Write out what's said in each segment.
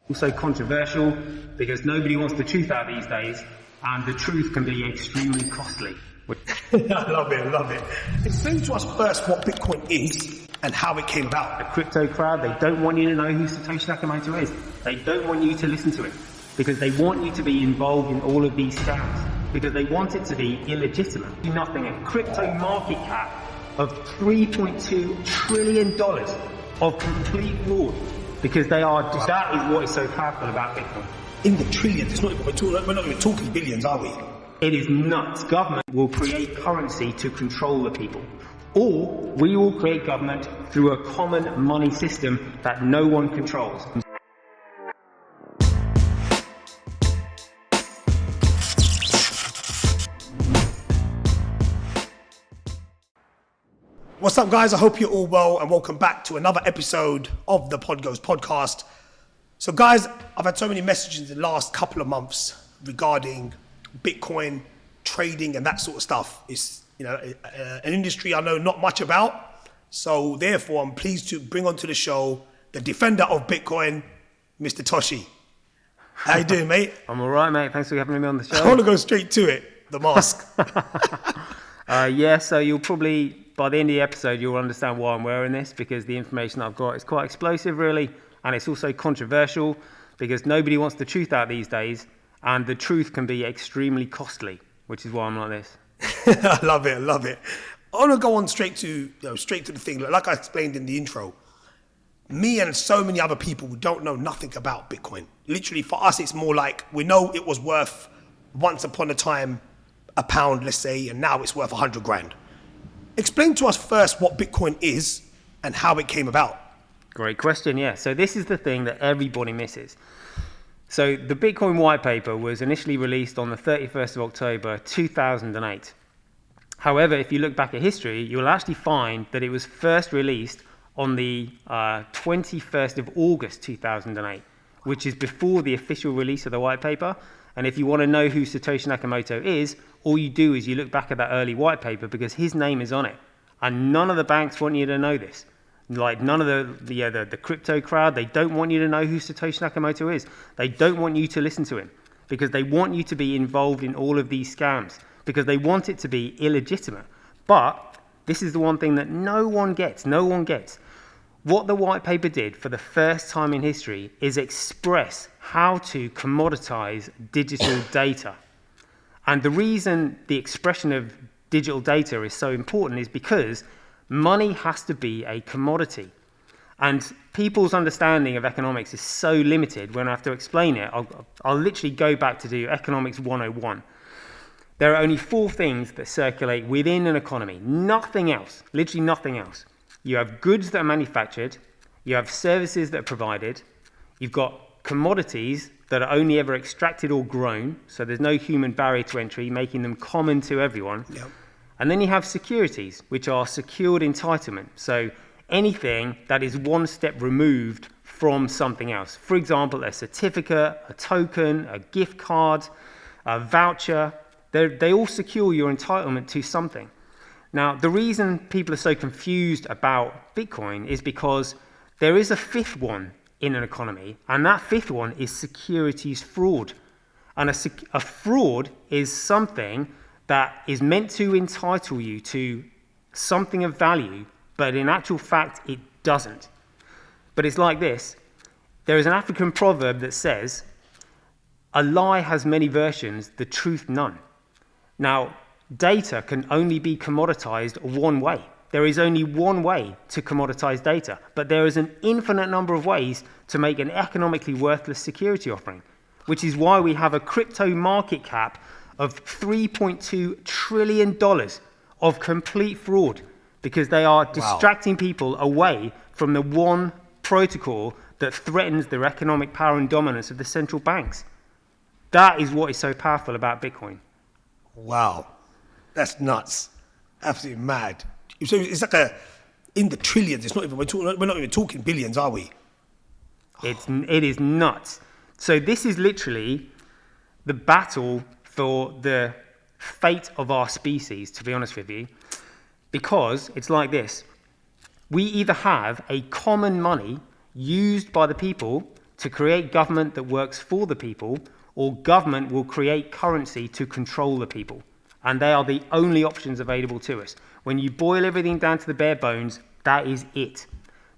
Also controversial because nobody wants the truth out these days, and the truth can be extremely costly. I love it. Explain to us first what Bitcoin is and how it came about. The crypto crowd, they don't want you to know who Satoshi Nakamoto is. They don't want you to listen to it because they want you to be involved in all of these scams because they want it to be illegitimate. Nothing, a crypto market cap of $3.2 trillion of complete fraud because that is what is so powerful about Bitcoin. In the trillions, we're not even talking billions, are we? It is nuts. Government will create currency to control the people. Or we will create government through a common money system that no one controls. What's up, guys? I hope you're all well and welcome back to another episode of the Podghost podcast. So, guys, I've had so many messages in the last couple of months regarding Bitcoin trading and that sort of stuff. It's an industry I know not much about. So, therefore, I'm pleased to bring onto the show the defender of Bitcoin, Mr. Toshi. How you doing, mate? I'm all right, mate. Thanks for having me on the show. I want to go straight to it. The mask. So you'll probably, by the end of the episode, you'll understand why I'm wearing this because the information I've got is quite explosive, really. And it's also controversial because nobody wants the truth out these days. And the truth can be extremely costly, which is why I'm like this. I love it. I want to go on straight to the thing. Like I explained in the intro, me and so many other people who don't know nothing about Bitcoin. Literally, for us, it's more like we know it was worth once upon a time £1, let's say, and now it's worth 100 grand. Explain to us first what Bitcoin is and how it came about. Great question, yeah. So this is the thing that everybody misses. So the Bitcoin white paper was initially released on the 31st of October 2008. However, if you look back at history, you'll actually find that it was first released on the 21st of August 2008, which is before the official release of the white paper. And if you want to know who Satoshi Nakamoto is, all you do is you look back at that early white paper because his name is on it. And none of the banks want you to know this. Like none of the crypto crowd, they don't want you to know who Satoshi Nakamoto is. They don't want you to listen to him because they want you to be involved in all of these scams because they want it to be illegitimate. But this is the one thing that no one gets. What the white paper did for the first time in history is express how to commoditize digital data. And the reason the expression of digital data is so important is because money has to be a commodity. And people's understanding of economics is so limited when I have to explain it. I'll literally go back to do economics 101. There are only 4 things that circulate within an economy. Nothing else, literally nothing else. You have goods that are manufactured, you have services that are provided, you've got commodities that are only ever extracted or grown, so there's no human barrier to entry, making them common to everyone. Yep. And then you have securities, which are secured entitlement, so anything that is one step removed from something else. For example, a certificate, a token, a gift card, a voucher, they all secure your entitlement to something. Now, the reason people are so confused about Bitcoin is because there is a 5th one in an economy, and that 5th one is securities fraud. And a fraud is something that is meant to entitle you to something of value, but in actual fact, it doesn't. But it's like this. There is an African proverb that says, "A lie has many versions, the truth none." Now, data can only be commoditized one way. There is only one way to commoditize data, but there is an infinite number of ways to make an economically worthless security offering, which is why we have a crypto market cap of $3.2 trillion of complete fraud, because they are distracting people away from the one protocol that threatens the economic power and dominance of the central banks. That is what is so powerful about Bitcoin. Wow. That's nuts. Absolutely mad. So it's like in the trillions. It's not even, we're not even talking billions, are we? It is nuts. So this is literally the battle for the fate of our species, to be honest with you, because it's like this. We either have a common money used by the people to create government that works for the people, or government will create currency to control the people. And they are the only options available to us. When you boil everything down to the bare bones, that is it.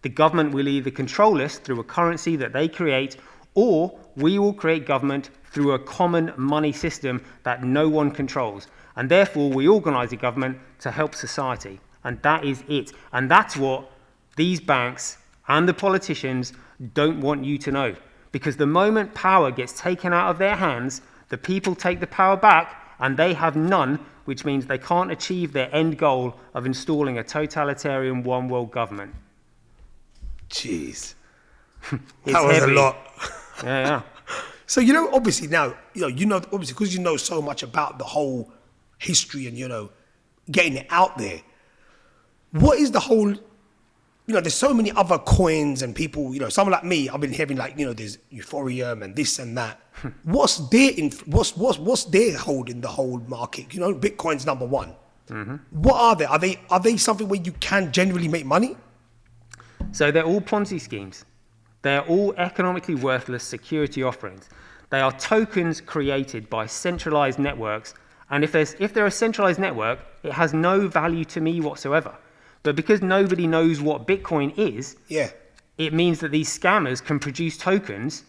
The government will either control us through a currency that they create, or we will create government through a common money system that no one controls. And therefore, we organise a government to help society. And that is it. And that's what these banks and the politicians don't want you to know. Because the moment power gets taken out of their hands, the people take the power back, and they have none, which means they can't achieve their end goal of installing a totalitarian one world government. Jeez. It's was heavy. a lot. Yeah. So, obviously now, obviously because you know so much about the whole history and, getting it out there, what is the whole, there's so many other coins and people, someone like me, I've been hearing there's euphorium and this and that. What's their hold in the whole market? Bitcoin's number one. Mm-hmm. What are they? Are they something where you can generally make money? So they're all Ponzi schemes. They're all economically worthless security offerings. They are tokens created by centralized networks. And if they're a centralized network, it has no value to me whatsoever. But because nobody knows what Bitcoin is, it means that these scammers can produce tokens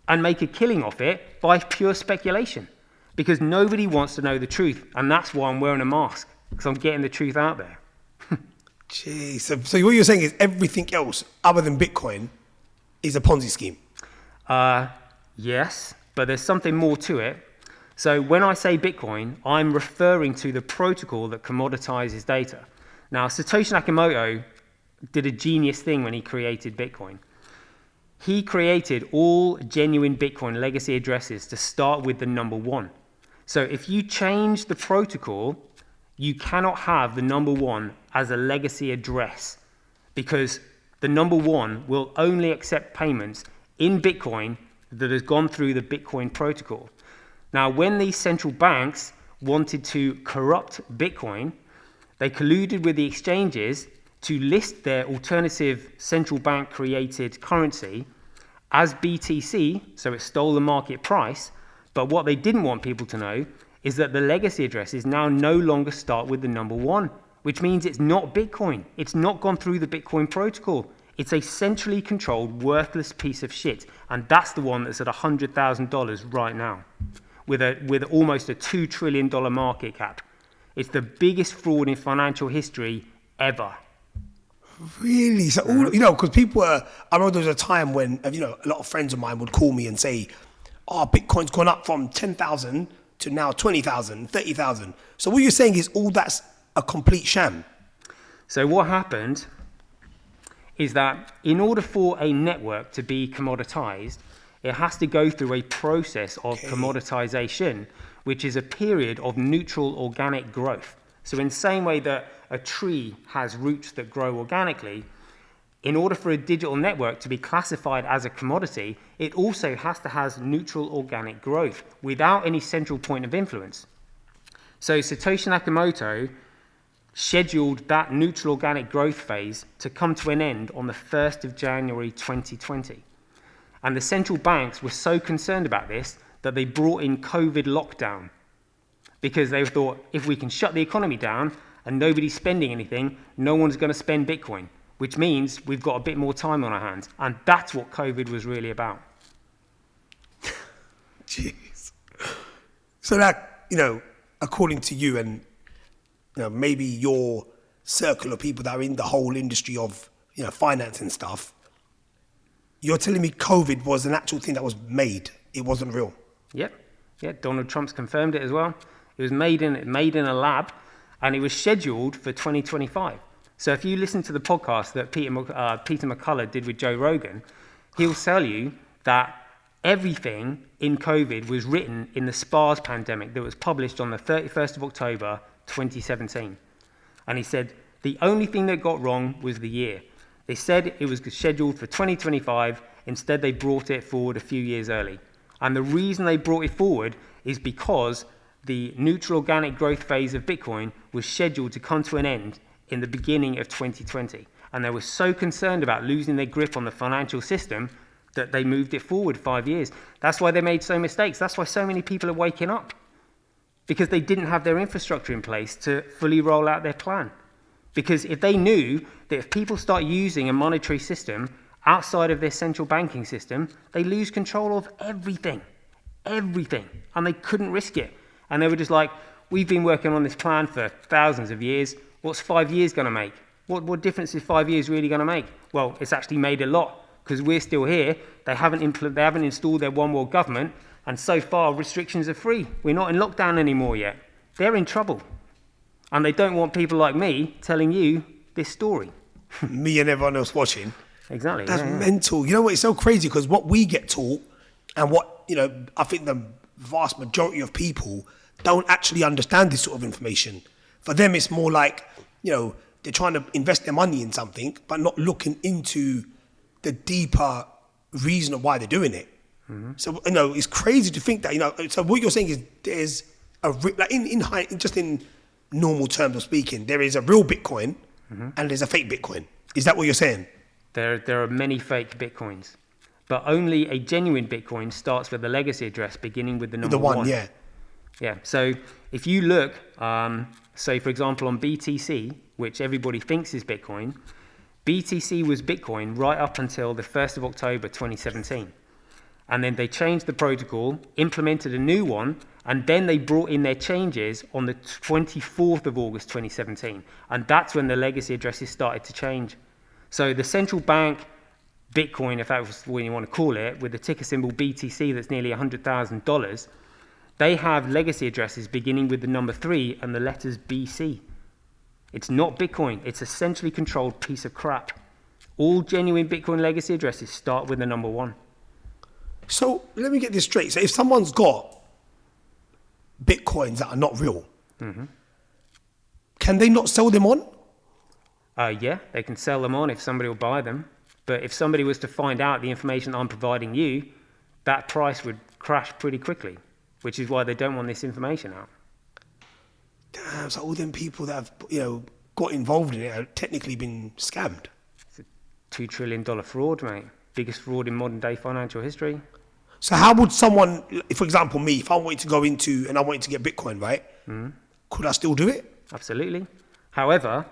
and make a killing off it by pure speculation. Because nobody wants to know the truth. And that's why I'm wearing a mask, because I'm getting the truth out there. Jeez. So what you're saying is everything else other than Bitcoin is a Ponzi scheme? Yes, but there's something more to it. So when I say Bitcoin, I'm referring to the protocol that commoditizes data. Now, Satoshi Nakamoto did a genius thing when he created Bitcoin. He created all genuine Bitcoin legacy addresses to start with the number 1. So if you change the protocol, you cannot have the number 1 as a legacy address, because the number 1 will only accept payments in Bitcoin that has gone through the Bitcoin protocol. Now, when these central banks wanted to corrupt Bitcoin, they colluded with the exchanges to list their alternative central bank created currency as BTC, so it stole the market price. But what they didn't want people to know is that the legacy addresses now no longer start with the number 1, which means it's not Bitcoin. It's not gone through the Bitcoin protocol. It's a centrally controlled, worthless piece of shit. And that's the one that's at $100,000 right now, with almost a $2 trillion market cap. It's the biggest fraud in financial history ever. Really? So, because people I remember there was a time when, a lot of friends of mine would call me and say, Bitcoin's gone up from 10,000 to now 20,000, 30,000. So what you're saying is all that's a complete sham? So what happened is that in order for a network to be commoditized, it has to go through a process of commoditization, which is a period of neutral organic growth. So in the same way that a tree has roots that grow organically, in order for a digital network to be classified as a commodity, it also has to have neutral organic growth without any central point of influence. So Satoshi Nakamoto scheduled that neutral organic growth phase to come to an end on the 1st of January 2020. And the central banks were so concerned about this that they brought in COVID lockdown, because they thought, if we can shut the economy down and nobody's spending anything, no one's going to spend Bitcoin, which means we've got a bit more time on our hands. And that's what COVID was really about. Jeez. So that, according to you and, maybe your circle of people that are in the whole industry of, finance and stuff, you're telling me COVID was an actual thing that was made. It wasn't real. Yep. Yeah, Donald Trump's confirmed it as well. It was made in a lab, and it was scheduled for 2025. So if you listen to the podcast that Peter McCullough did with Joe Rogan, he'll tell you that everything in COVID was written in the SPARS pandemic that was published on the 31st of October, 2017. And he said the only thing that got wrong was the year. They said it was scheduled for 2025. Instead, they brought it forward a few years early. And the reason they brought it forward is because the neutral organic growth phase of Bitcoin was scheduled to come to an end in the beginning of 2020. And they were so concerned about losing their grip on the financial system that they moved it forward 5 years. That's why they made so mistakes. That's why so many people are waking up, because they didn't have their infrastructure in place to fully roll out their plan. Because if they knew that if people start using a monetary system outside of their central banking system, they lose control of everything, and they couldn't risk it. And they were just like, we've been working on this plan for thousands of years. What's 5 years going to make? What difference is 5 years really going to make? Well, it's actually made a lot, because we're still here. They haven't installed their one world government, and so far restrictions are free. We're not in lockdown anymore yet. They're in trouble, and they don't want people like me telling you this story. Me and everyone else watching. Exactly. That's mental. You know what? It's so crazy, because what we get taught, and what, you know, I think the vast majority of people don't actually understand this sort of information. For them, it's more like, you know, they're trying to invest their money in something, but not looking into the deeper reason of why they're doing it. Mm-hmm. So, you know, it's crazy to think that, you know, so what you're saying is there's like just in normal terms of speaking, there is a real Bitcoin and there's a fake Bitcoin. Is that what you're saying? There are many fake Bitcoins, but only a genuine Bitcoin starts with a legacy address beginning with the number one. Yeah. Yeah. So if you look, say for example on BTC, which everybody thinks is Bitcoin, BTC was Bitcoin right up until the 1st of October 2017. And then they changed the protocol, implemented a new one, and then they brought in their changes on the 24th of August 2017. And that's when the legacy addresses started to change. So the central bank Bitcoin, if that was what you want to call it, with the ticker symbol BTC that's nearly $100,000, they have legacy addresses beginning with the number 3 and the letters BC. It's not Bitcoin. It's a centrally controlled piece of crap. All genuine Bitcoin legacy addresses start with the number 1. So let me get this straight. So if someone's got Bitcoins that are not real, can they not sell them on? Yeah, they can sell them on if somebody will buy them. But if somebody was to find out the information I'm providing you, that price would crash pretty quickly, which is why they don't want this information out. Damn, so all them people that have, you know, got involved in it have technically been scammed. It's a $2 trillion fraud, mate. Biggest fraud in modern day financial history. So how would someone, for example, me, if I wanted to go into and I wanted to get Bitcoin, right? Could I still do it? Absolutely. However,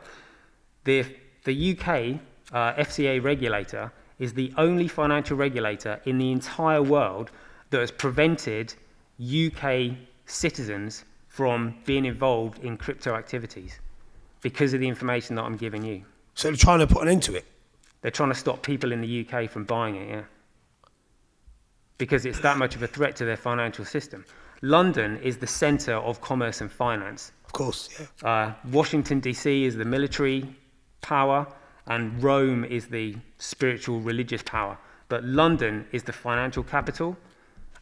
the UK FCA regulator is the only financial regulator in the entire world that has prevented UK citizens from being involved in crypto activities because of the information that I'm giving you. So they're trying to put an end to it? They're trying to stop people in the UK from buying it, yeah. Because it's that much of a threat to their financial system. London is the centre of commerce and finance. Of course, yeah. Washington, D.C. is the military power, and Rome is the spiritual religious power. But London is the financial capital.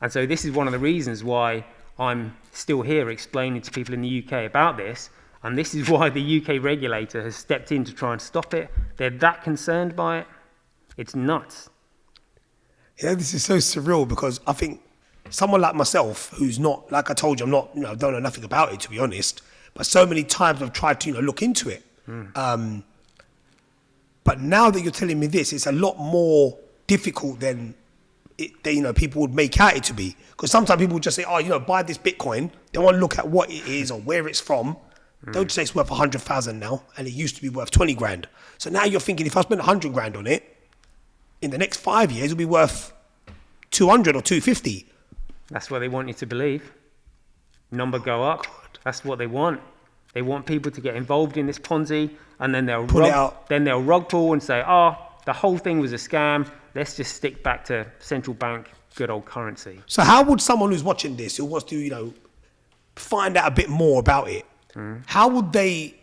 And so this is one of the reasons why I'm still here explaining to people in the UK about this. And this is why the UK regulator has stepped in to try and stop it. They're that concerned by it. It's nuts. Yeah, this is so surreal, because I think someone like myself, who's not, like I told you, I'm not, you know, don't know nothing about it, to be honest. But so many times I've tried to, you know, look into it. But now that you're telling me this, it's a lot more difficult than you know, people would make out it to be. Because sometimes people would just say, oh, you know, buy this Bitcoin. They won't look at what it is or where it's from. They'll just say it's worth 100,000 now, and it used to be worth 20 grand. So now you're thinking, if I spend 100 grand on it, in the next 5 years, it'll be worth 200 or 250. That's what they want you to believe. Number go up. That's what they want. They want people to get involved in this Ponzi, and then they'll rug pull and say, oh, the whole thing was a scam. Let's just stick back to central bank, good old currency. So how would someone who's watching this, who wants to, you know, find out a bit more about it, how would they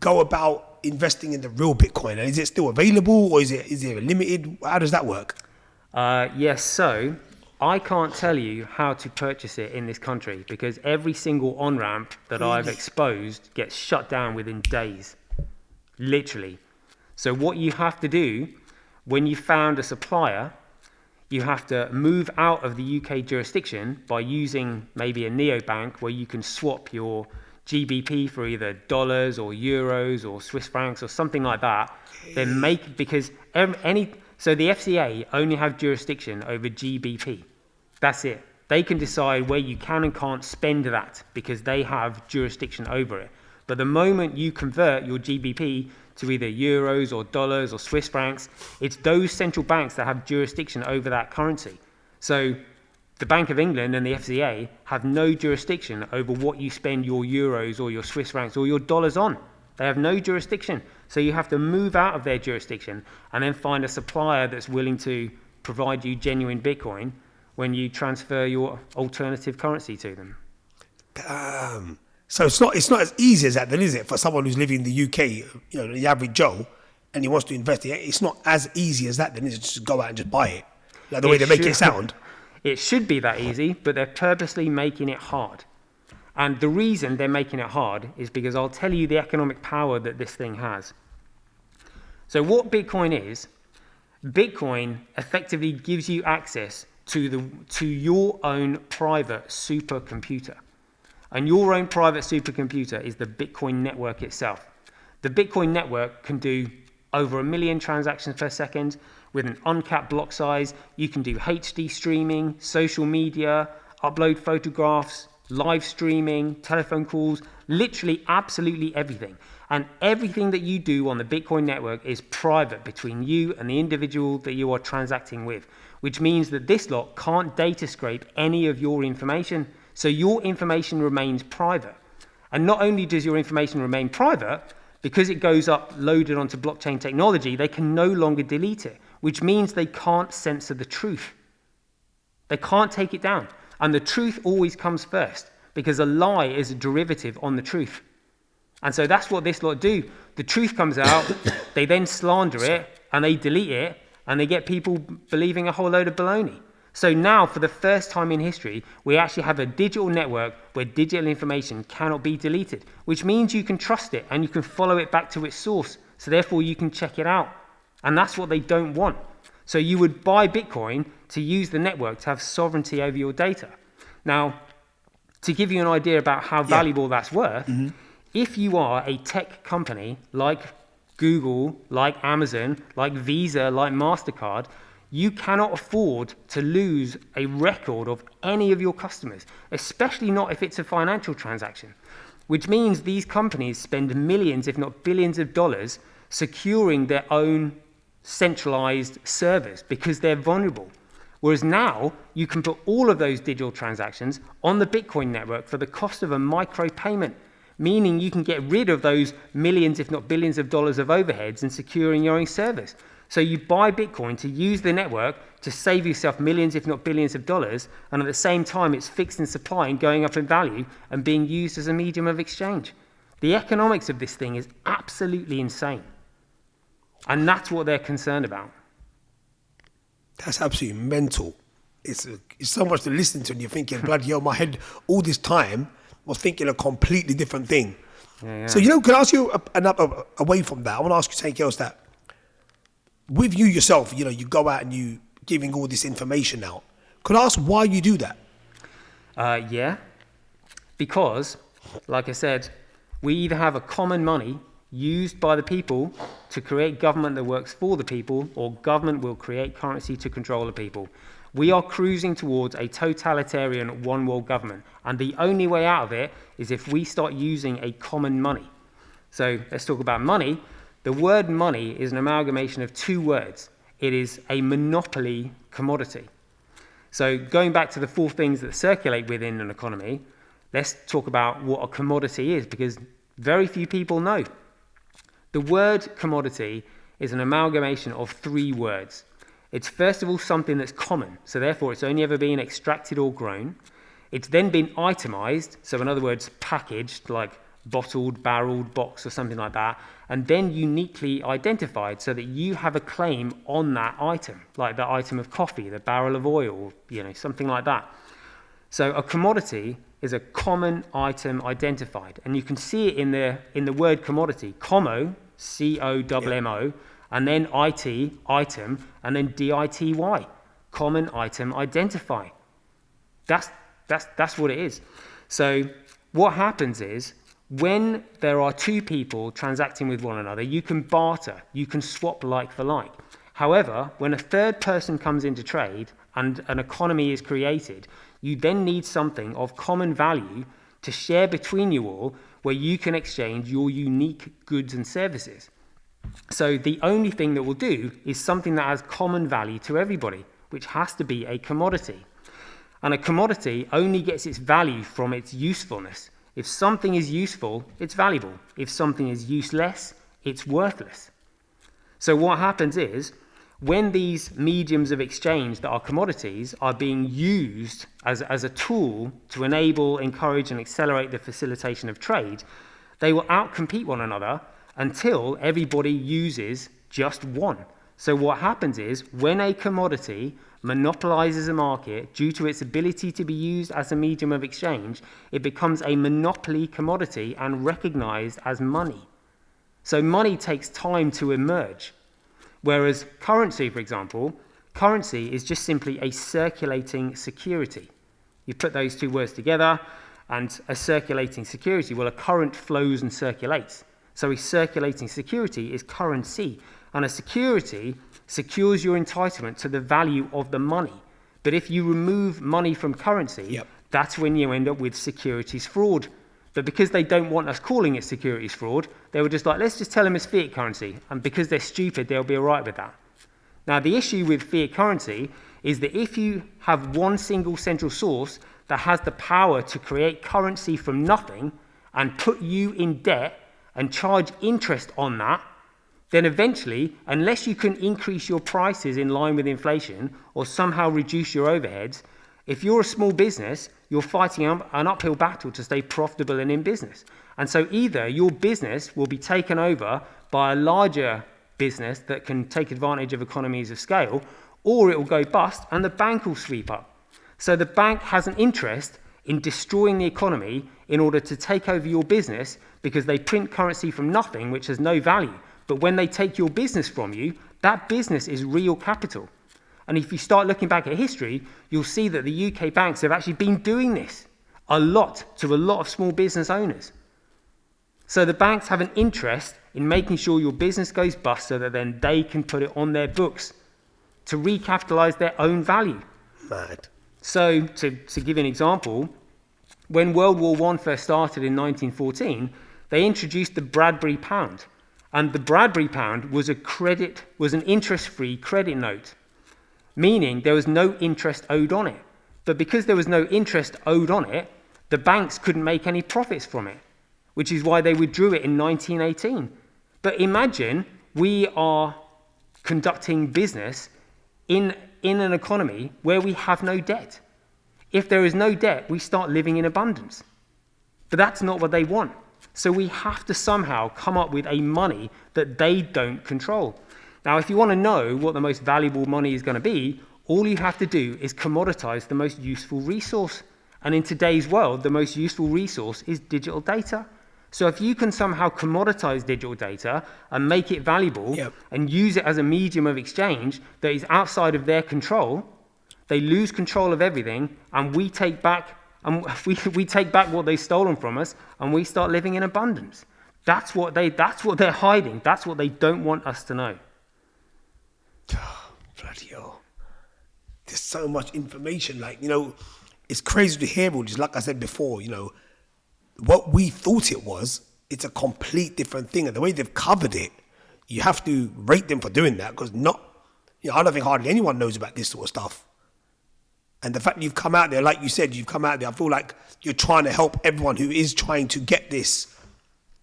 go about investing in the real Bitcoin? And is it still available, or is it limited? How does that work? Yes, so I can't tell you how to purchase it in this country, because every single on-ramp that I've exposed gets shut down within days. Literally. So what you have to do, when you found a supplier, you have to move out of the UK jurisdiction by using maybe a neobank where you can swap your GBP for either dollars or euros or Swiss francs or something like that. Then because So the FCA only have jurisdiction over GBP. That's it. They can decide where you can and can't spend that because they have jurisdiction over it. But the moment you convert your GBP to either euros or dollars or Swiss francs, it's those central banks that have jurisdiction over that currency. So the Bank of England and the FCA have no jurisdiction over what you spend your euros or your Swiss francs or your dollars on. They have no jurisdiction. So you have to move out of their jurisdiction and then find a supplier that's willing to provide you genuine Bitcoin when you transfer your alternative currency to them. Damn. So it's not as easy as that then, is it? For someone who's living in the UK, you know, the average Joe, and he wants to invest in it, it's not as easy as that then, is it? Just go out and just buy it. Like the way they make it sound. It should be that easy, but they're purposely making it hard. And the reason they're making it hard is because I'll tell you the economic power that this thing has. So what Bitcoin is, Bitcoin effectively gives you access to your own private supercomputer. And your own private supercomputer is the Bitcoin network itself. The Bitcoin network can do over 1 million transactions per second with an uncapped block size. You can do HD streaming, social media, upload photographs, live streaming, telephone calls, literally absolutely everything. And everything that you do on the Bitcoin network is private between you and the individual that you are transacting with, which means that this lot can't data scrape any of your information. So your information remains private. And not only does your information remain private, because it goes uploaded onto blockchain technology, they can no longer delete it, which means they can't censor the truth. They can't take it down. And the truth always comes first, because a lie is a derivative on the truth. And so that's what this lot do. The truth comes out, they then slander it, and they delete it, and they get people believing a whole load of baloney. So now, for the first time in history, we actually have a digital network where digital information cannot be deleted, which means you can trust it and you can follow it back to its source. So therefore, you can check it out. And that's what they don't want. So you would buy Bitcoin to use the network to have sovereignty over your data. Now, to give you an idea about how valuable that's worth, if you are a tech company like Google, like Amazon, like Visa, like MasterCard, you cannot afford to lose a record of any of your customers, especially not if it's a financial transaction, which means these companies spend millions, if not billions of dollars securing their own centralized servers because they're vulnerable. Whereas now you can put all of those digital transactions on the Bitcoin network for the cost of a micropayment, meaning you can get rid of those millions, if not billions of dollars of overheads and securing your own servers. So you buy Bitcoin to use the network to save yourself millions, if not billions of dollars, and at the same time it's fixed in supply and going up in value and being used as a medium of exchange. The economics of this thing is absolutely insane. And that's what they're concerned about. That's absolutely mental. It's so much to listen to, and you're thinking, bloody hell, my head all this time was thinking a completely different thing. Yeah. So, can I ask you away from that? I want to ask you something else that, with you yourself, you go out and you giving all this information out. Could I ask why you do that? Yeah, because, like I said, we either have a common money used by the people to create government that works for the people, or government will create currency to control the people. We are cruising towards a totalitarian one world government, and the only way out of it is if we start using a common money. So let's talk about money. The word money is an amalgamation of two words. It is a monopoly commodity. So going back to the four things that circulate within an economy, let's talk about what a commodity is, because very few people know. The word commodity is an amalgamation of three words. It's first of all something that's common, so therefore it's only ever been extracted or grown. It's then been itemized, so in other words, packaged, like bottled, barreled, boxed, or something like that, and then uniquely identified so that you have a claim on that item, like the item of coffee, the barrel of oil, something like that. So a commodity is a common item identified, and you can see it in the word commodity, commo, C-O-M-M-O, and then IT, item, and then D-I-T-Y, common item identify. That's what it is. So what happens is, when there are two people transacting with one another, you can barter, you can swap like for like. However, when a third person comes into trade and an economy is created, you then need something of common value to share between you all, where you can exchange your unique goods and services. So the only thing that will do is something that has common value to everybody, which has to be a commodity. And a commodity only gets its value from its usefulness. If something is useful, it's valuable. If something is useless, it's worthless. So what happens is, when these mediums of exchange that are commodities are being used as a tool to enable, encourage, and accelerate the facilitation of trade, they will outcompete one another until everybody uses just one. So what happens is, when a commodity monopolizes a market due to its ability to be used as a medium of exchange, it becomes a monopoly commodity and recognized as money. So money takes time to emerge. Whereas currency, for example, currency is just simply a circulating security. You put those two words together, and a circulating security, well, a current flows and circulates. So a circulating security is currency, and a security secures your entitlement to the value of the money. But if you remove money from currency, that's when you end up with securities fraud. But because they don't want us calling it securities fraud, they were just like, let's just tell them it's fiat currency. And because they're stupid, they'll be all right with that. Now, the issue with fiat currency is that if you have one single central source that has the power to create currency from nothing and put you in debt and charge interest on that, then eventually, unless you can increase your prices in line with inflation or somehow reduce your overheads, if you're a small business, you're fighting an uphill battle to stay profitable and in business. And so either your business will be taken over by a larger business that can take advantage of economies of scale, or it will go bust and the bank will sweep up. So the bank has an interest in destroying the economy in order to take over your business, because they print currency from nothing, which has no value. But when they take your business from you, that business is real capital. And if you start looking back at history, you'll see that the UK banks have actually been doing this a lot to a lot of small business owners. So the banks have an interest in making sure your business goes bust so that then they can put it on their books to recapitalize their own value. Mad. So to give you an example, when World War I first started in 1914, they introduced the Bradbury pound. And the Bradbury pound was an interest-free credit note, meaning there was no interest owed on it. But because there was no interest owed on it, the banks couldn't make any profits from it, which is why they withdrew it in 1918. But imagine we are conducting business in an economy where we have no debt. If there is no debt, we start living in abundance. But that's not what they want. So we have to somehow come up with a money that they don't control. Now, if you want to know what the most valuable money is going to be, all you have to do is commoditize the most useful resource. And in today's world, the most useful resource is digital data. So if you can somehow commoditize digital data and make it valuable and use it as a medium of exchange that is outside of their control, they lose control of everything, and we take back we take back what they've stolen from us, and we start living in abundance. That's what they're hiding. That's what they don't want us to know. Bloody hell. There's so much information. It's crazy to hear all this. Like I said before, what we thought it was, it's a complete different thing. And the way they've covered it, you have to rate them for doing that, because I don't think hardly anyone knows about this sort of stuff. And the fact that you've come out there, like you said, I feel like you're trying to help everyone who is trying to get this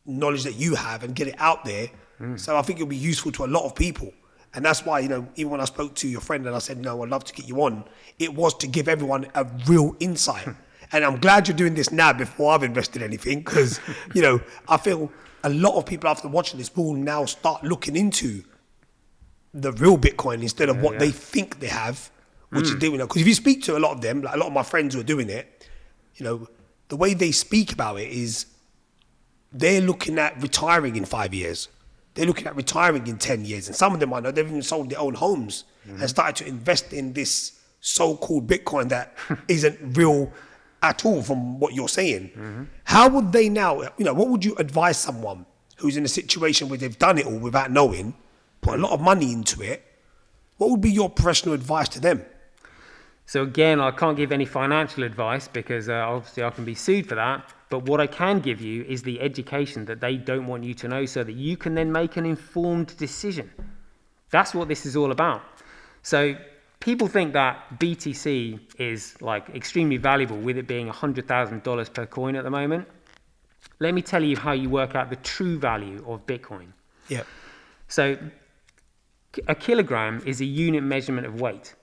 knowledge that you have and get it out there. So I think it'll be useful to a lot of people. And that's why, even when I spoke to your friend and I said, I'd love to get you on, it was to give everyone a real insight. And I'm glad you're doing this now before I've invested anything, because, I feel a lot of people after watching this will now start looking into the real Bitcoin instead of what they think they have, which is doing it. Because if you speak to a lot of them, like a lot of my friends who are doing it, the way they speak about it is they're looking at retiring in 5 years. They're looking at retiring in 10 years. And some of them, I know, they've even sold their own homes and started to invest in this so-called Bitcoin that isn't real at all from what you're saying. How would they now, what would you advise someone who's in a situation where they've done it all without knowing, put a lot of money into it, what would be your professional advice to them? So again, I can't give any financial advice because obviously I can be sued for that. But what I can give you is the education that they don't want you to know so that you can then make an informed decision. That's what this is all about. So people think that BTC is like extremely valuable with it being $100,000 per coin at the moment. Let me tell you how you work out the true value of Bitcoin. Yeah. So a kilogram is a unit measurement of weight.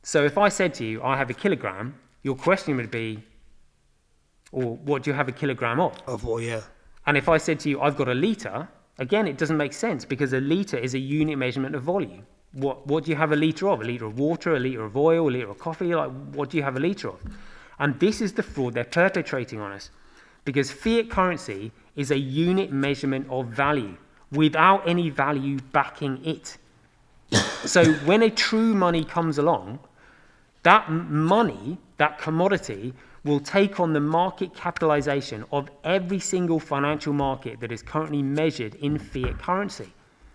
So if I said to you, I have a kilogram, your question would be, or what do you have a kilogram of? Yeah. And if I said to you, I've got a litre, again, it doesn't make sense because a litre is a unit measurement of volume. What do you have a litre of? A litre of water, a litre of oil, a litre of coffee? Like, what do you have a litre of? And this is the fraud they're perpetrating on us because fiat currency is a unit measurement of value without any value backing it. So when a true money comes along, that money, that commodity, will take on the market capitalization of every single financial market that is currently measured in fiat currency.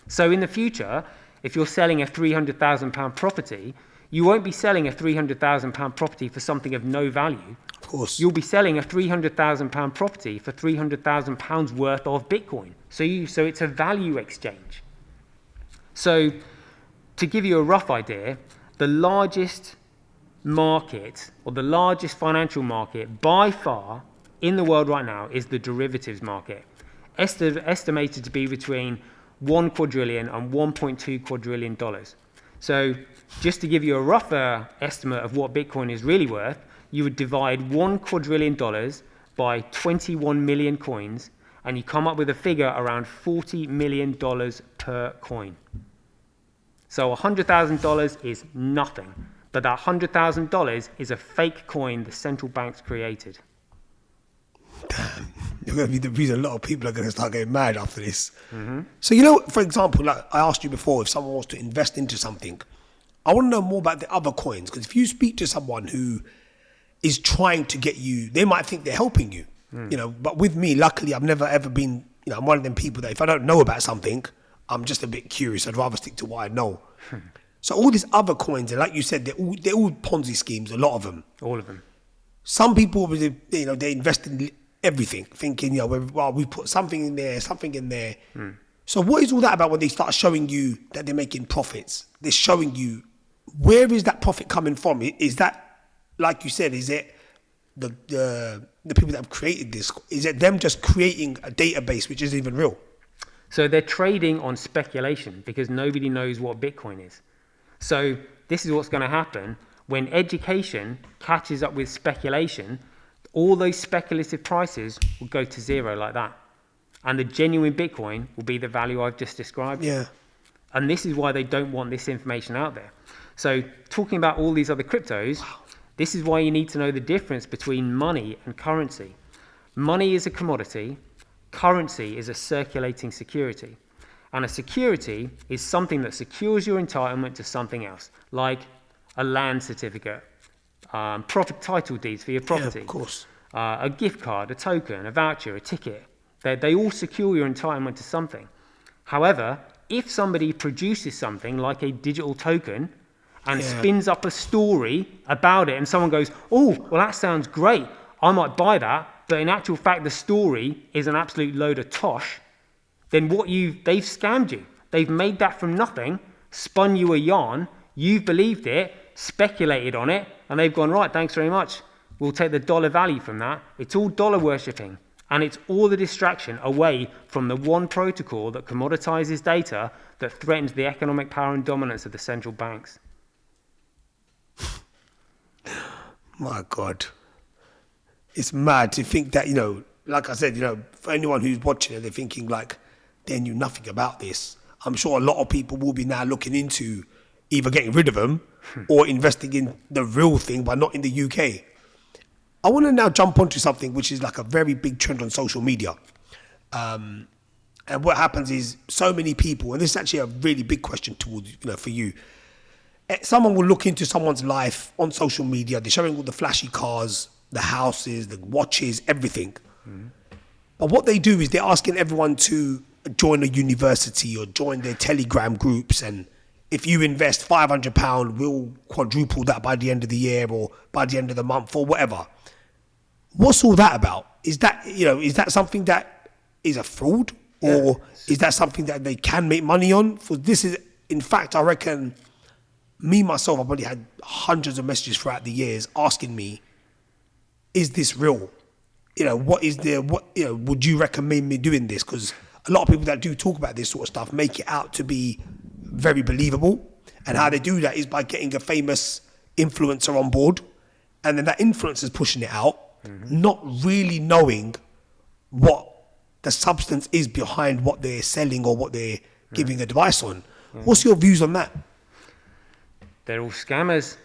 So in the future, if you're selling a £300,000 property, you won't be selling a £300,000 property for something of no value. Of course. You'll be selling a £300,000 property for £300,000 worth of Bitcoin. So it's a value exchange. So to give you a rough idea, the largest market or the largest financial market by far in the world right now is the derivatives market, estimated to be between $1 quadrillion and $1.2 quadrillion. So just to give you a rougher estimate of what Bitcoin is really worth, you would divide $1 quadrillion by 21 million coins and you come up with a figure around $40 million per coin. So $100,000 is nothing. But that $100,000 is a fake coin the central banks created. Damn, you're going to be the reason a lot of people are going to start getting mad after this. Mm-hmm. So, for example, like I asked you before, if someone wants to invest into something, I want to know more about the other coins. Because if you speak to someone who is trying to get you, they might think they're helping you. But with me, luckily, I've never ever been, I'm one of them people that if I don't know about something, I'm just a bit curious. I'd rather stick to what I know. So all these other coins, and like you said, they're all Ponzi schemes, a lot of them. All of them. Some people, they invest in everything, thinking, we put something in there. So what is all that about when they start showing you that they're making profits? They're showing you, where is that profit coming from? Is that, like you said, is it the people that have created this? Is it them just creating a database which isn't even real? So they're trading on speculation because nobody knows what Bitcoin is. So this is what's going to happen when education catches up with speculation. All those speculative prices will go to zero like that. And the genuine Bitcoin will be the value I've just described. Yeah. And this is why they don't want this information out there. So talking about all these other cryptos, this is why you need to know the difference between money and currency. Money is a commodity. Currency is a circulating security. And a security is something that secures your entitlement to something else, like a land certificate, profit title deeds for your property. Yeah, of course. A gift card, a token, a voucher, a ticket. They all secure your entitlement to something. However, if somebody produces something like a digital token and spins up a story about it and someone goes, oh, well, that sounds great, I might buy that, but in actual fact, the story is an absolute load of tosh, then they've scammed you. They've made that from nothing, spun you a yarn, you've believed it, speculated on it, and they've gone, right, thanks very much. We'll take the dollar value from that. It's all dollar worshipping, and it's all the distraction away from the one protocol that commoditizes data that threatens the economic power and dominance of the central banks. My God. It's mad to think that, like I said, for anyone who's watching it, they're thinking like they knew nothing about this. I'm sure a lot of people will be now looking into either getting rid of them or investing in the real thing, but not in the UK. I want to now jump onto something which is like a very big trend on social media. And what happens is so many people, and this is actually a really big question towards, for you. Someone will look into someone's life on social media. They're showing all the flashy cars, the houses, the watches, everything. But what they do is they're asking everyone to join a university or join their Telegram groups and if you invest £500, we'll quadruple that by the end of the year or by the end of the month or whatever. What's all that about? Is that something that is a fraud, or is that something that they can make money on? For this is, in fact, I reckon me myself, I've probably had hundreds of messages throughout the years asking me, is this real? Would you recommend me doing this? Because a lot of people that do talk about this sort of stuff make it out to be very believable. And how they do that is by getting a famous influencer on board. And then that influencer's pushing it out, not really knowing what the substance is behind what they're selling or what they're giving advice on. What's your views on that? They're all scammers.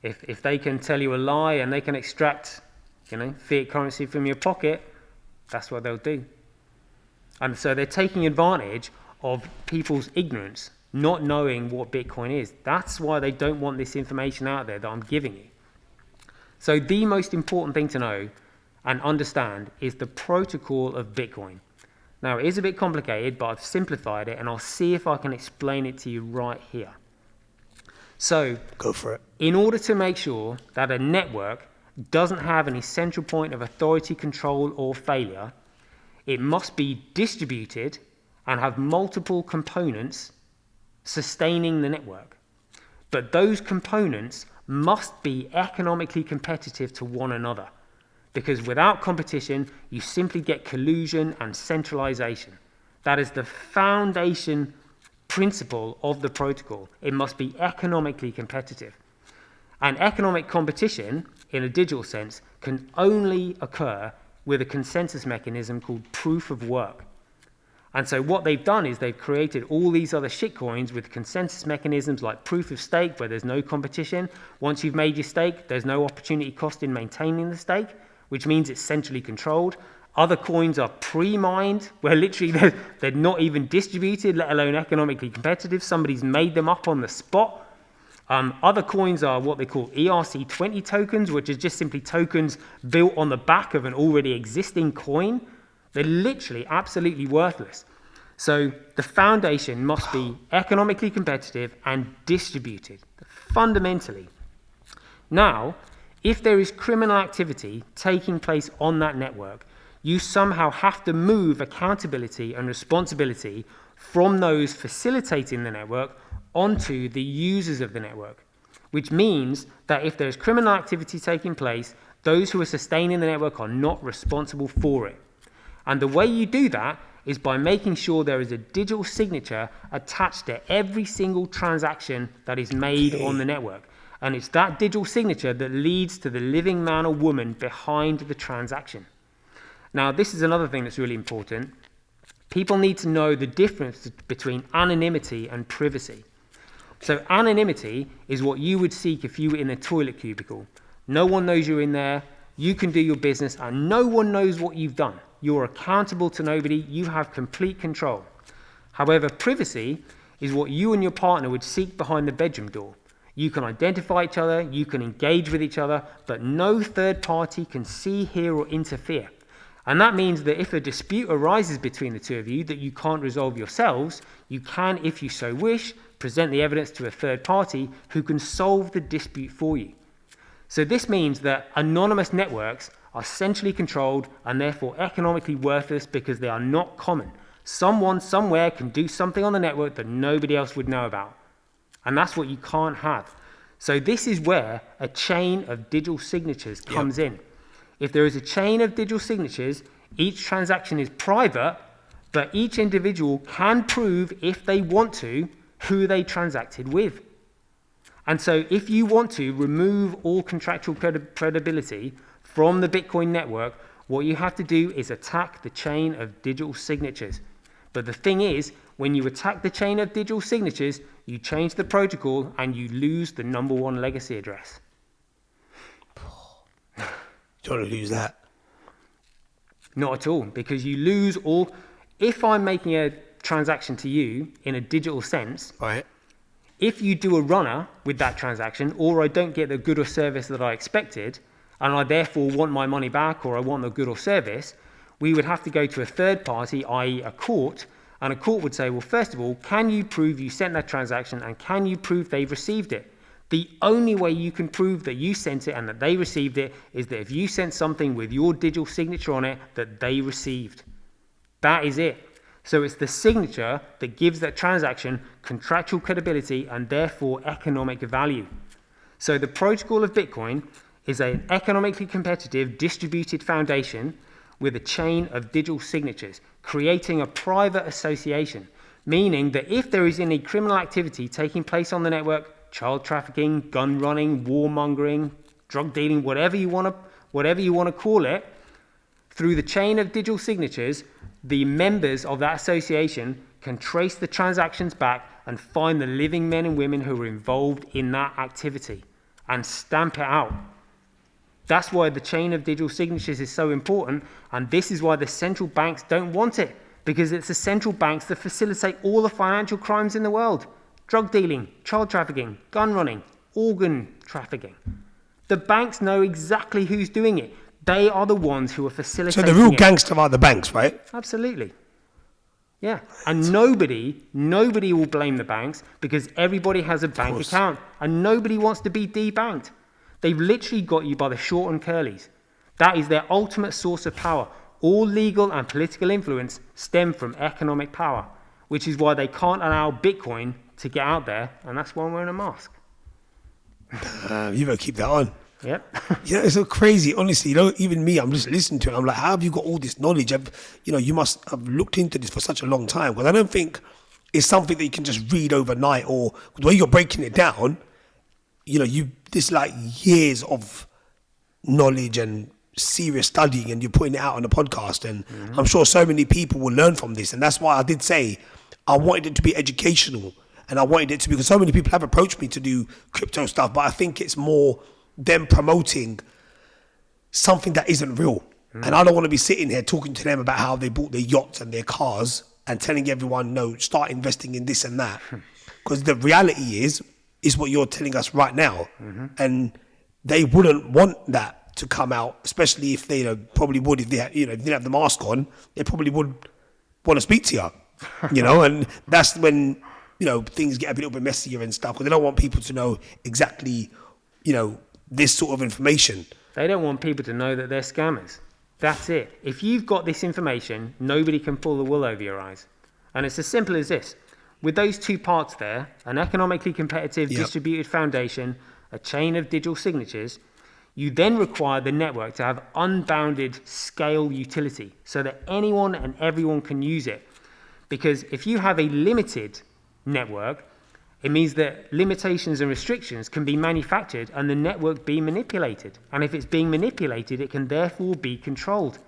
If they can tell you a lie and they can extract, fiat currency from your pocket, that's what they'll do. And so they're taking advantage of people's ignorance, not knowing what Bitcoin is. That's why they don't want this information out there that I'm giving you. So the most important thing to know and understand is the protocol of Bitcoin. Now, it is a bit complicated, but I've simplified it, and I'll see if I can explain it to you right here. So, go for it. In order to make sure that a network doesn't have any central point of authority, control, or failure, it must be distributed and have multiple components sustaining the network. But those components must be economically competitive to one another, because without competition, you simply get collusion and centralization. That is the foundation principle of the protocol. It must be economically competitive. And economic competition, in a digital sense, can only occur with a consensus mechanism called proof of work. And so what they've done is they've created all these other shitcoins with consensus mechanisms like proof of stake, where there's no competition. Once you've made your stake, there's no opportunity cost in maintaining the stake, which means it's centrally controlled. Other coins are pre-mined, where literally they're not even distributed, let alone economically competitive. Somebody's made them up on the spot. Other coins are what they call ERC20 tokens, which is just simply tokens built on the back of an already existing coin. They're literally absolutely worthless. So the foundation must be economically competitive and distributed, fundamentally. Now, if there is criminal activity taking place on that network, you somehow have to move accountability and responsibility from those facilitating the network onto the users of the network, which means that if there's criminal activity taking place, those who are sustaining the network are not responsible for it. And the way you do that is by making sure there is a digital signature attached to every single transaction that is made on the network. And it's that digital signature that leads to the living man or woman behind the transaction. Now, this is another thing that's really important. People need to know the difference between anonymity and privacy. So anonymity is what you would seek if you were in a toilet cubicle. No one knows you're in there. You can do your business and no one knows what you've done. You're accountable to nobody. You have complete control. However, privacy is what you and your partner would seek behind the bedroom door. You can identify each other, you can engage with each other, but no third party can see, hear, or interfere. And that means that if a dispute arises between the two of you that you can't resolve yourselves, you can, if you so wish, present the evidence to a third party who can solve the dispute for you. So this means that anonymous networks are centrally controlled and therefore economically worthless because they are not common. Someone somewhere can do something on the network that nobody else would know about. And that's what you can't have. So this is where a chain of digital signatures comes in. If there is a chain of digital signatures, each transaction is private, but each individual can prove, if they want to, who they transacted with. And so if you want to remove all contractual credibility from the Bitcoin network, what you have to do is attack the chain of digital signatures. But the thing is, when you attack the chain of digital signatures, you change the protocol and you lose the number one legacy address. Don't want to lose that. Not at all, because you lose all. If I'm making a transaction to you in a digital sense, right, if you do a runner with that transaction, or I don't get the good or service that I expected, and I therefore want my money back, or I want the good or service, we would have to go to a third party, i.e. a court, And a court would say, well, first of all, can you prove you sent that transaction and can you prove they've received it? The only way you can prove that you sent it and that they received it is that if you sent something with your digital signature on it that they received. That is it. So it's the signature that gives that transaction contractual credibility and therefore economic value. So the protocol of Bitcoin is an economically competitive distributed foundation with a chain of digital signatures, creating a private association, meaning that if there is any criminal activity taking place on the network, child trafficking, gun running, warmongering, drug dealing, whatever you want to call it, through the chain of digital signatures, the members of that association can trace the transactions back and find the living men and women who were involved in that activity and stamp it out. That's why the chain of digital signatures is so important, and this is why the central banks don't want it, because it's the central banks that facilitate all the financial crimes in the world. Drug dealing, child trafficking, gun running, organ trafficking. The banks know exactly who's doing it. They are the ones who are facilitating it. So the real gangster are the banks, right? Absolutely. Yeah. And nobody will blame the banks because everybody has a bank account and nobody wants to be debanked. They've literally got you by the short and curlies. That is their ultimate source of power. All legal and political influence stem from economic power, which is why they can't allow Bitcoin to get out there, and that's why I'm wearing a mask. You better keep that on. Yep. Yeah, it's so crazy. Honestly, even me, I'm just listening to it. I'm like, how have you got all this knowledge? You must have looked into this for such a long time. Because I don't think it's something that you can just read overnight, or the way you're breaking it down, this like years of knowledge and serious studying, and you're putting it out on a podcast. And I'm sure so many people will learn from this. And that's why I did say I wanted it to be educational. And I wanted it to be, because so many people have approached me to do crypto stuff, but I think it's more them promoting something that isn't real. And I don't want to be sitting here talking to them about how they bought their yachts and their cars and telling everyone, no, start investing in this and that. Because the reality is what you're telling us right now. And they wouldn't want that to come out, especially if they probably would, if they had, if they didn't have the mask on, they probably would want to speak to you, and that's when, things get a little bit messier and stuff, because they don't want people to know exactly, this sort of information. They don't want people to know that they're scammers. That's it. If you've got this information, nobody can pull the wool over your eyes. And it's as simple as this. With those two parts there, an economically competitive distributed foundation, a chain of digital signatures, you then require the network to have unbounded scale utility so that anyone and everyone can use it. Because if you have a limited network, it means that limitations and restrictions can be manufactured and the network be manipulated. And if it's being manipulated, it can therefore be controlled.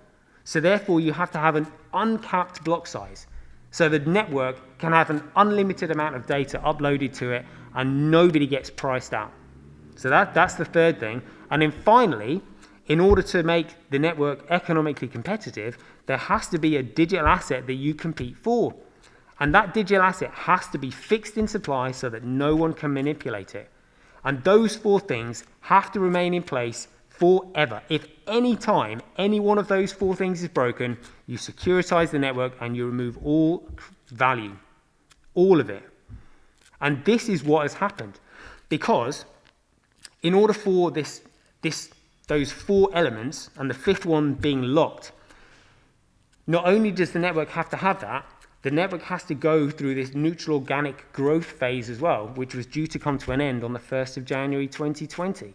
So therefore, you have to have an uncapped block size. So the network can have an unlimited amount of data uploaded to it and nobody gets priced out. So that's the third thing. And then finally, in order to make the network economically competitive, there has to be a digital asset that you compete for. And that digital asset has to be fixed in supply so that no one can manipulate it. And those four things have to remain in place forever. If any time any one of those four things is broken, you securitize the network and you remove all value, all of it. And this is what has happened. Because in order for those four elements, and the fifth one being locked, not only does the network have to have that, the network has to go through this neutral organic growth phase as well, which was due to come to an end on the 1st of January 2020.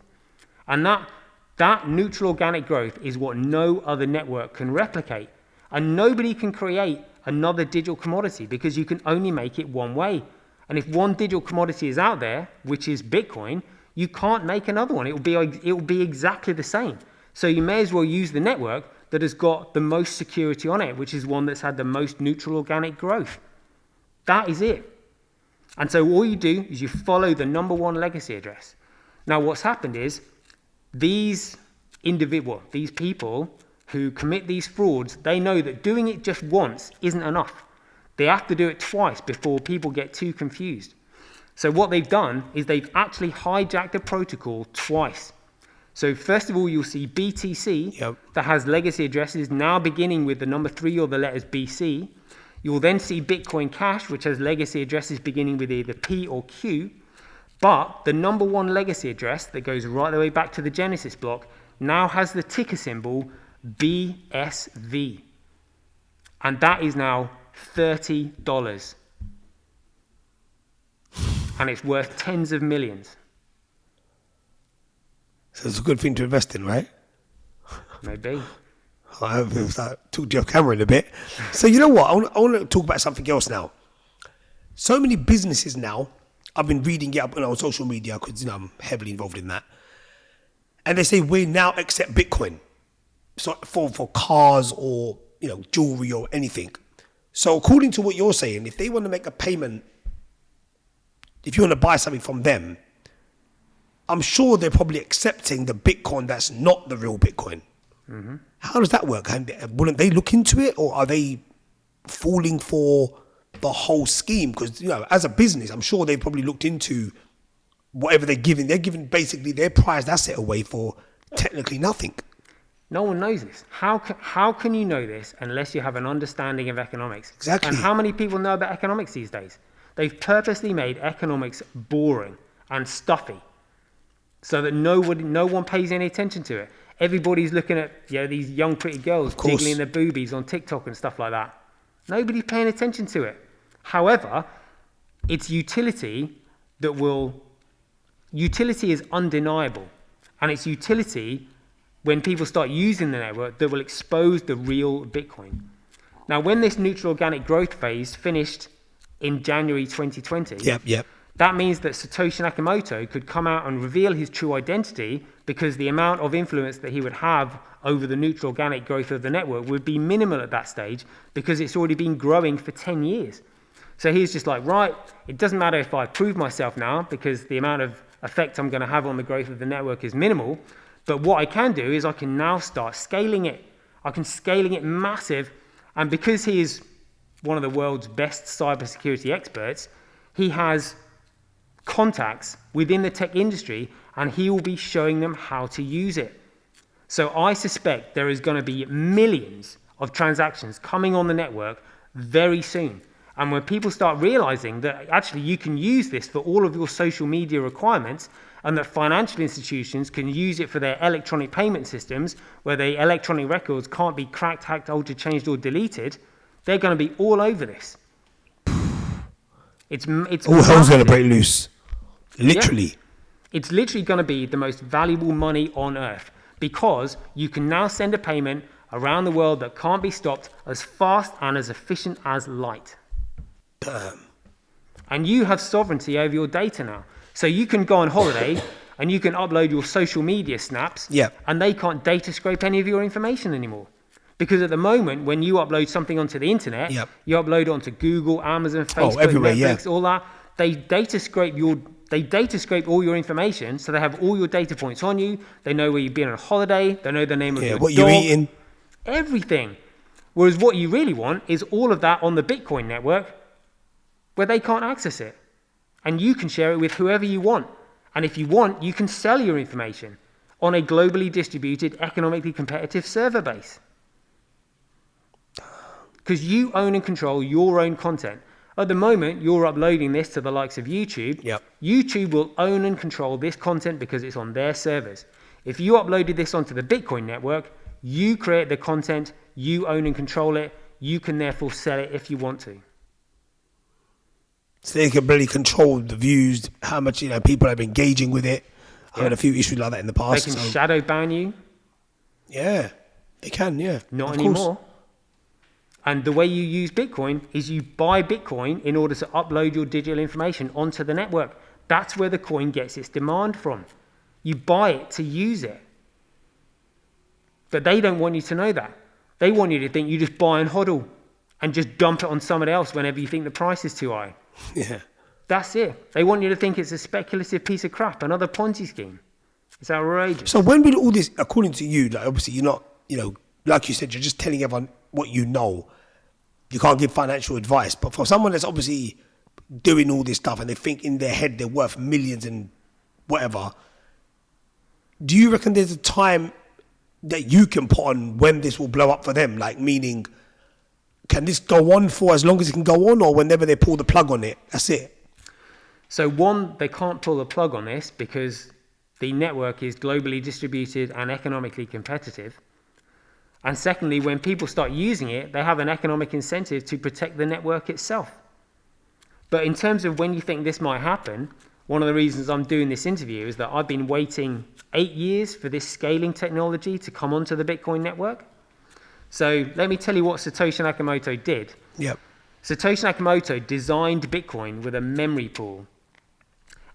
And that neutral organic growth is what no other network can replicate. And nobody can create another digital commodity because you can only make it one way. And if one digital commodity is out there, which is Bitcoin, you can't make another one. It will be exactly the same. So you may as well use the network that has got the most security on it, which is one that's had the most neutral organic growth. That is it. And so all you do is you follow the number one legacy address. Now what's happened is these people who commit these frauds, they know that doing it just once isn't enough. They have to do it twice before people get too confused. So what they've done is they've actually hijacked the protocol twice. So first of all, you'll see BTC that has legacy addresses now beginning with the number 3 or the letters BC. You'll then see Bitcoin Cash, which has legacy addresses beginning with either P or Q. But the number one legacy address that goes right the way back to the Genesis block now has the ticker symbol BSV. And that is now $30. And it's worth tens of millions. So it's a good thing to invest in, right? Maybe. I hope it was talk to your camera in a bit. So you know what? I want to talk about something else now. So many businesses now, I've been reading it up on social media because I'm heavily involved in that. And they say we now accept Bitcoin. So for cars or jewelry or anything. So according to what you're saying, if they want to make a payment, if you want to buy something from them, I'm sure they're probably accepting the Bitcoin that's not the real Bitcoin. Mm-hmm. How does that work? Wouldn't they look into it, or are they falling for the whole scheme? Because as a business, I'm sure they've probably looked into whatever they're giving. They're giving basically their prized asset away for technically nothing. No one knows this. How can you know this unless you have an understanding of economics? Exactly. And how many people know about economics these days? They've purposely made economics boring and stuffy so that no one pays any attention to it. Everybody's looking at these young pretty girls jiggling their boobies on TikTok and stuff like that. Nobody's paying attention to it. However, its utility is undeniable. And its utility, when people start using the network, that will expose the real Bitcoin. Now, when this neutral organic growth phase finished in January 2020, Yep. that means that Satoshi Nakamoto could come out and reveal his true identity, because the amount of influence that he would have over the neutral organic growth of the network would be minimal at that stage, because it's already been growing for 10 years. So he's just like, right, it doesn't matter if I prove myself now, because the amount of effect I'm going to have on the growth of the network is minimal. But what I can do is I can now start scaling it. I can scaling it massive. And because he is one of the world's best cybersecurity experts, he has contacts within the tech industry, and he will be showing them how to use it. So I suspect there is going to be millions of transactions coming on the network very soon. And when people start realizing that actually you can use this for all of your social media requirements, and that financial institutions can use it for their electronic payment systems, where the electronic records can't be cracked, hacked, altered, changed, or deleted, they're going to be all over this. It's all hell's going to break loose. Literally. Yeah. It's literally going to be the most valuable money on earth, because you can now send a payment around the world that can't be stopped as fast and as efficient as light. Damn. And you have sovereignty over your data now. So you can go on holiday and you can upload your social media snaps, and they can't data scrape any of your information anymore. Because at the moment, when you upload something onto the internet, you upload it onto Google, Amazon, Facebook, Netflix, all that, they data scrape all your information, so they have all your data points on you. They know where you've been on holiday. They know the name of your what dog, you're eating. Everything. Whereas what you really want is all of that on the Bitcoin network, where they can't access it. And you can share it with whoever you want. And if you want, you can sell your information on a globally distributed, economically competitive server base. Because you own and control your own content. At the moment, you're uploading this to the likes of YouTube. YouTube will own and control this content because it's on their servers. If you uploaded this onto the Bitcoin network, you create the content, you own and control it, you can therefore sell it if you want to. So they can really control the views, how much people have been engaging with it. I've had a few issues like that in the past. They can shadow ban you. Yeah, they can, Not anymore. And the way you use Bitcoin is you buy Bitcoin in order to upload your digital information onto the network. That's where the coin gets its demand from. You buy it to use it. But they don't want you to know that. They want you to think you just buy and hodl and just dump it on somebody else whenever you think the price is too high. That's it. They want you to think it's a speculative piece of crap, another Ponzi scheme. It's outrageous. So when will all this, according to you, obviously you're not, like you said, you're just telling everyone what you know. You can't give financial advice. But for someone that's obviously doing all this stuff and they think in their head they're worth millions and whatever, do you reckon there's a time that you can put on when this will blow up for them? Like, meaning, can this go on for as long as it can go on, or whenever they pull the plug on it? That's it. So one, they can't pull the plug on this because the network is globally distributed and economically competitive. And secondly, when people start using it, they have an economic incentive to protect the network itself. But in terms of when you think this might happen, one of the reasons I'm doing this interview is that I've been waiting 8 years for this scaling technology to come onto the Bitcoin network. So let me tell you what Satoshi Nakamoto did. Yep. Satoshi Nakamoto designed Bitcoin with a memory pool.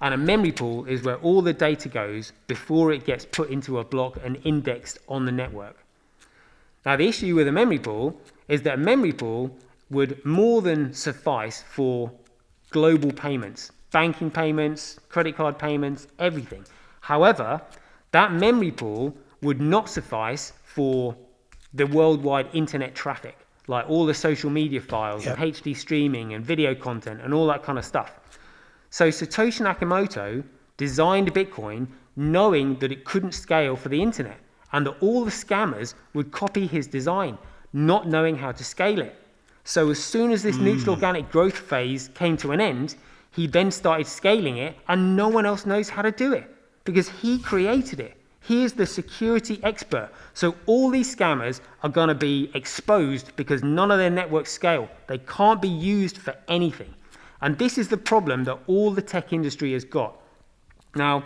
And a memory pool is where all the data goes before it gets put into a block and indexed on the network. Now, the issue with a memory pool is that a memory pool would more than suffice for global payments, banking payments, credit card payments, everything. However, that memory pool would not suffice for the worldwide internet traffic, like all the social media files and HD streaming and video content and all that kind of stuff. So Satoshi Nakamoto designed Bitcoin knowing that it couldn't scale for the internet and that all the scammers would copy his design, not knowing how to scale it. So as soon as this neutral organic growth phase came to an end, he then started scaling it, and no one else knows how to do it because he created it. He is the security expert. So all these scammers are going to be exposed because none of their networks scale. They can't be used for anything. And this is the problem that all the tech industry has got. Now,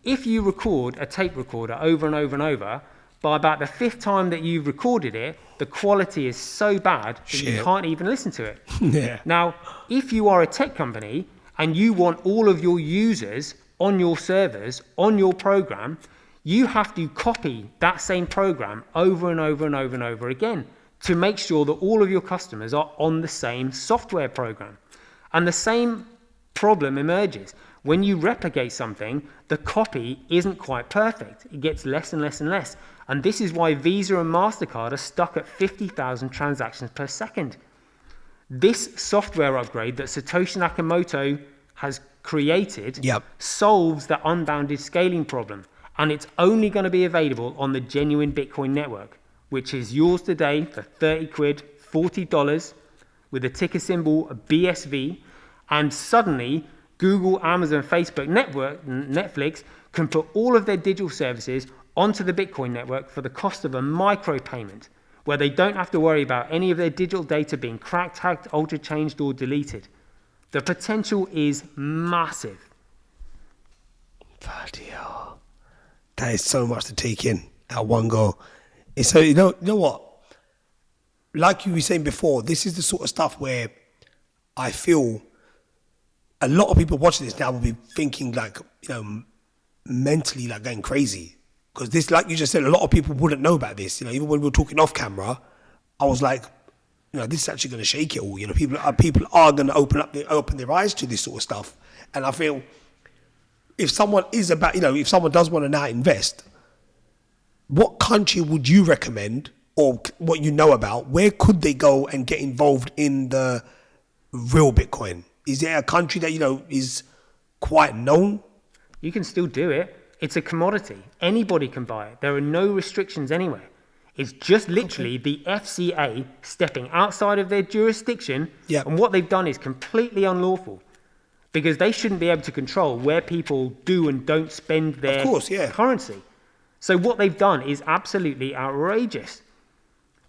if you record a tape recorder over and over and over, by about the 5th time that you've recorded it, the quality is so bad that you can't even listen to it. Yeah. Now, if you are a tech company and you want all of your users on your servers, on your program, you have to copy that same program over and over and over and over again to make sure that all of your customers are on the same software program. And the same problem emerges. When you replicate something, the copy isn't quite perfect. It gets less and less and less. And this is why Visa and MasterCard are stuck at 50,000 transactions per second. This software upgrade that Satoshi Nakamoto has created solves the unbounded scaling problem. And it's only going to be available on the genuine Bitcoin network, which is yours today for 30 quid, $40 with a ticker symbol BSV. And suddenly, Google, Amazon, Facebook, Netflix can put all of their digital services onto the Bitcoin network for the cost of a micropayment, where they don't have to worry about any of their digital data being cracked, hacked, altered, changed, or deleted. The potential is massive. Bloody hell. That is so much to take in at one go. It's so, you know what? Like you were saying before, this is the sort of stuff where I feel a lot of people watching this now will be thinking like, mentally like going crazy. Because this, like you just said, a lot of people wouldn't know about this. Even when we were talking off camera, I was like, this is actually going to shake it all. People are going to open their eyes to this sort of stuff. And I feel if someone is about, if someone does want to now invest, what country would you recommend, or what you know about, where could they go and get involved in the real Bitcoin? Is there a country that, is quite known? You can still do it. It's a commodity. Anybody can buy it. There are no restrictions anywhere. It's just literally the FCA stepping outside of their jurisdiction. Yep. And what they've done is completely unlawful because they shouldn't be able to control where people do and don't spend their currency. So what they've done is absolutely outrageous.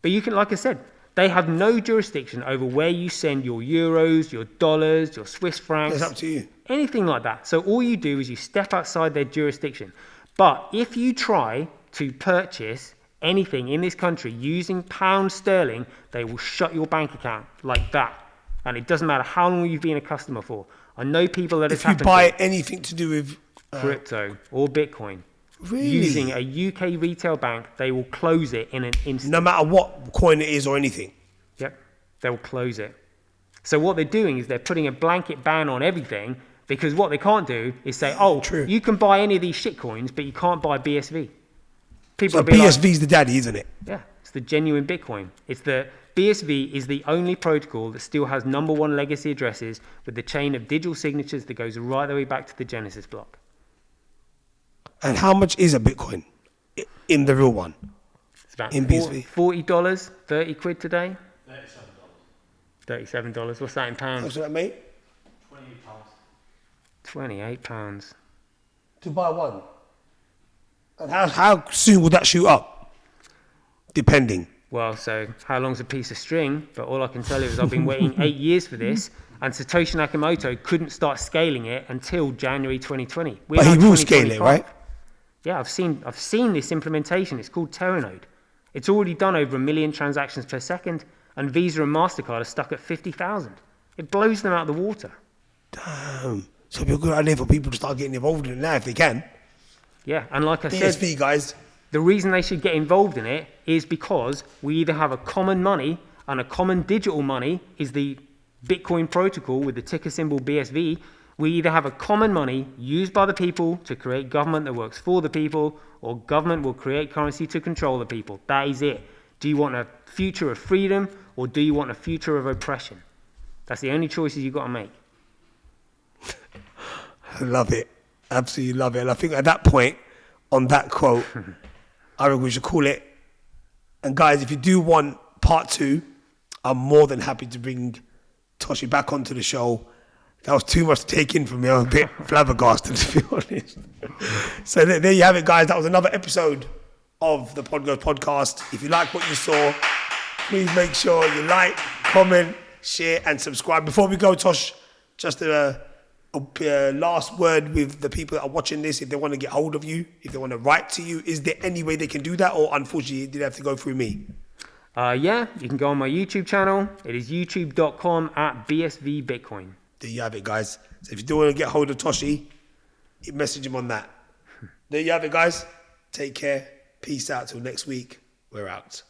But you can, like I said, they have no jurisdiction over where you send your euros, your dollars, your Swiss francs. It's up to you. Anything like that. So all you do is you step outside their jurisdiction. But if you try to purchase anything in this country using pound sterling, they will shut your bank account like that. And it doesn't matter how long you've been a customer for. I know people that it's happened to. If you buy anything to do with crypto or Bitcoin, really? Using a UK retail bank, they will close it in an instant. No matter what coin it is or anything? Yep, they will close it. So what they're doing is they're putting a blanket ban on everything, because what they can't do is say, you can buy any of these shit coins, but you can't buy BSV. So BSV's the daddy, isn't it? Yeah, it's the genuine Bitcoin. BSV is the only protocol that still has #1 legacy addresses with the chain of digital signatures that goes right the way back to the Genesis block. And how much is a Bitcoin in the real one? It's about in BSV? $40, 30 quid today. $37. What's that in pounds? What's that, mate? £28. To buy one. And how soon will that shoot up? Depending. Well, so how long's a piece of string? But all I can tell you is I've been waiting 8 years for this, and Satoshi Nakamoto couldn't start scaling it until January 2020. But he will scale it, right? Yeah, I've seen this implementation. It's called Terranode. It's already done over 1 million transactions per second, and Visa and MasterCard are stuck at 50,000. It blows them out of the water. Damn. So it'd be a good idea for people to start getting involved in it now if they can. Yeah, and like I BSV, said, guys. the reason they should get involved in it is because we either have a common money, and a common digital money is the Bitcoin protocol with the ticker symbol BSV. We either have a common money used by the people to create government that works for the people, or government will create currency to control the people. That is it. Do you want a future of freedom, or do you want a future of oppression? That's the only choices you've got to make. I love it. Absolutely love it. And I think at that point, on that quote, I reckon we should call it. And guys, if you do want part 2, I'm more than happy to bring Toshi back onto the show. That was too much to take in for me. I was a bit flabbergasted, to be honest. So there you have it, guys. That was another episode of the Podghost podcast. If you like what you saw, please make sure you like, comment, share, and subscribe. Before we go, Tosh, just a last word with the people that are watching this. If they want to get hold of you, if they want to write to you, is there any way they can do that, or unfortunately did they have to go through me? Yeah, you can go on my YouTube channel. It is youtube.com/BSVBitcoin. There you have it, guys. So if you do want to get hold of Toshi, you message him on that. There you have it, guys. Take care. Peace out till next week. We're out.